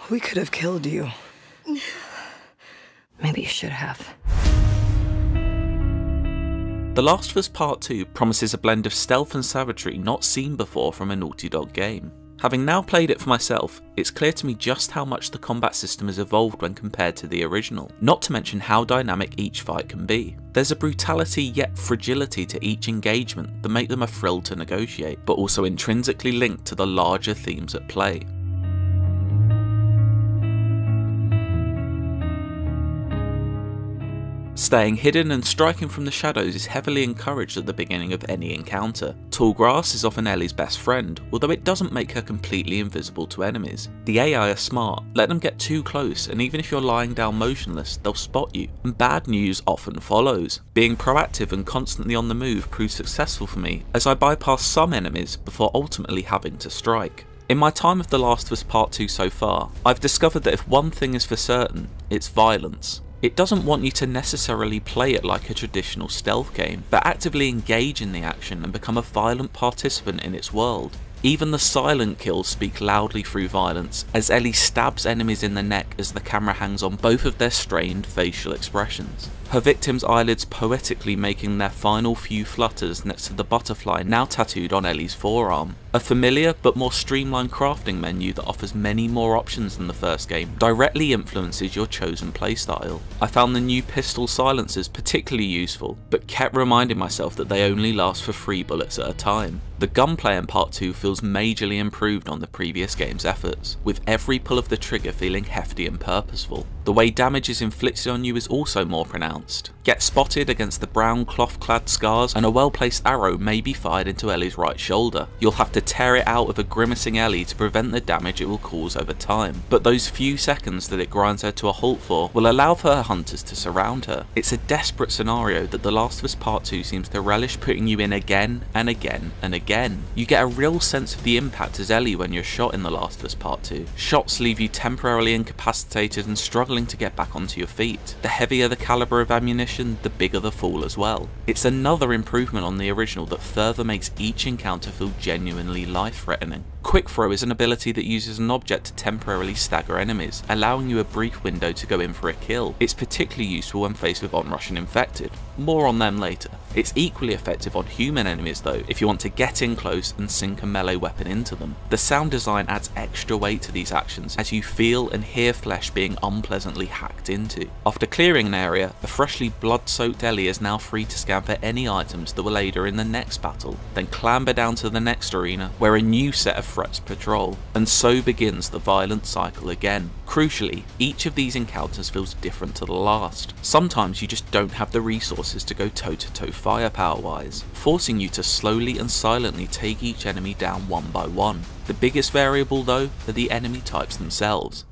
We could have killed you. Maybe you should have. The Last of Us Part 2 promises a blend of stealth and savagery not seen before from a Naughty Dog game. Having now played it for myself, it's clear to me just how much the combat system has evolved when compared to the original, not to mention how dynamic each fight can be. There's a brutality yet fragility to each engagement that make them a thrill to negotiate, but also intrinsically linked to the larger themes at play. Staying hidden and striking from the shadows is heavily encouraged at the beginning of any encounter. Tall grass is often Ellie's best friend, although it doesn't make her completely invisible to enemies. The AI are smart, let them get too close, and even if you're lying down motionless, they'll spot you. And bad news often follows. Being proactive and constantly on the move proves successful for me, as I bypass some enemies before ultimately having to strike. In my time of The Last of Us Part 2 so far, I've discovered that if one thing is for certain, it's violence. It doesn't want you to necessarily play it like a traditional stealth game, but actively engage in the action and become a violent participant in its world. Even the silent kills speak loudly through violence, as Ellie stabs enemies in the neck as the camera hangs on both of their strained facial expressions. Her victims' eyelids poetically making their final few flutters next to the butterfly now tattooed on Ellie's forearm. A familiar but more streamlined crafting menu that offers many more options than the first game directly influences your chosen playstyle. I found the new pistol silencers particularly useful, but kept reminding myself that they only last for 3 bullets at a time. The gunplay in Part 2 feels majorly improved on the previous game's efforts, with every pull of the trigger feeling hefty and purposeful. The way damage is inflicted on you is also more pronounced. Get spotted against the brown cloth-clad scars, and a well-placed arrow may be fired into Ellie's right shoulder. You'll have to tear it out of a grimacing Ellie to prevent the damage it will cause over time, but those few seconds that it grinds her to a halt for will allow for her hunters to surround her. It's a desperate scenario that The Last of Us Part 2 seems to relish putting you in again and again and again. You get a real sense of the impact as Ellie when you're shot in The Last of Us Part 2. Shots leave you temporarily incapacitated and struggling to get back onto your feet. The heavier the caliber of ammunition, the bigger the fall as well. It's another improvement on the original that further makes each encounter feel genuinely life-threatening. Quick Throw is an ability that uses an object to temporarily stagger enemies, allowing you a brief window to go in for a kill. It's particularly useful when faced with onrushing infected. More on them later. It's equally effective on human enemies though, if you want to get in close and sink a melee weapon into them. The sound design adds extra weight to these actions as you feel and hear flesh being unpleasantly hacked into. After clearing an area, a freshly blood-soaked Ellie is now free to scan for any items that will aid her in the next battle, then clamber down to the next arena where a new set of threats patrol, and so begins the violent cycle again. Crucially, each of these encounters feels different to the last. Sometimes you just don't have the resources to go toe-to-toe firepower wise, forcing you to slowly and silently take each enemy down one by one. The biggest variable though are the enemy types themselves.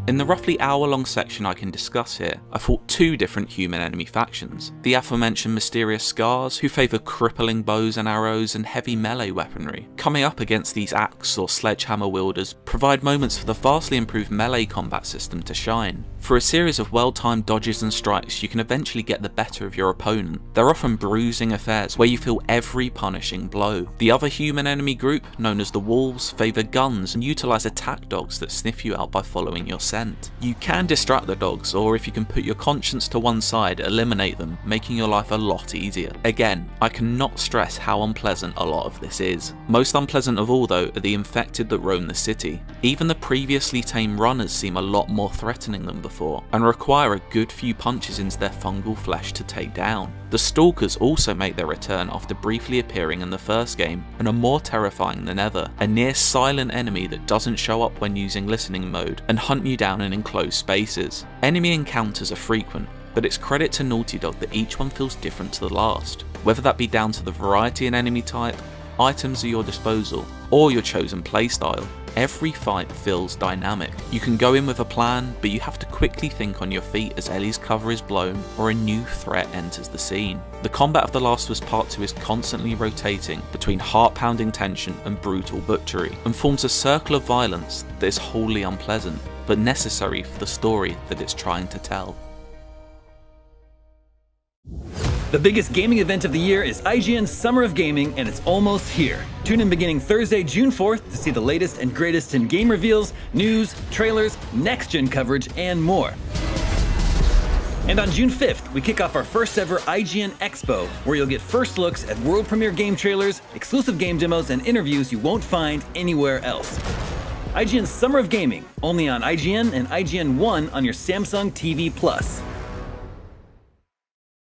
In the roughly hour-long section I can discuss here, I fought 2 different human enemy factions. The aforementioned mysterious Scars, who favour crippling bows and arrows and heavy melee weaponry. Coming up against these axe or sledgehammer wielders provide moments for the vastly improved melee combat system to shine. For a series of well-timed dodges and strikes, you can eventually get the better of your opponent. They're often bruising affairs where you feel every punishing blow. The other human enemy group, known as the Wolves, favour guns and utilise attack dogs that sniff you out by following your scent. You can distract the dogs, or if you can put your conscience to one side, eliminate them, making your life a lot easier. Again, I cannot stress how unpleasant a lot of this is. Most unpleasant of all though are the infected that roam the city. Even the previously tame runners seem a lot more threatening than before, and require a good few punches into their fungal flesh to take down. The Stalkers also make their return after briefly appearing in the first game, and are more terrifying than ever, a near silent enemy that doesn't show up when using listening mode, and hunt you down in enclosed spaces. Enemy encounters are frequent, but it's credit to Naughty Dog that each one feels different to the last, whether that be down to the variety in enemy type, items at your disposal, or your chosen playstyle. Every fight feels dynamic. You can go in with a plan, but you have to quickly think on your feet as Ellie's cover is blown or a new threat enters the scene. The combat of The Last of Us Part 2 is constantly rotating between heart-pounding tension and brutal butchery, and forms a circle of violence that is wholly unpleasant, but necessary for the story that it's trying to tell. The biggest gaming event of the year is IGN's Summer of Gaming, and it's almost here. Tune in beginning Thursday, June 4th to see the latest and greatest in game reveals, news, trailers, next-gen coverage, and more. And on June 5th, we kick off our first ever IGN Expo, where you'll get first looks at world premiere game trailers, exclusive game demos, and interviews you won't find anywhere else. IGN's Summer of Gaming, only on IGN and IGN One on your Samsung TV Plus.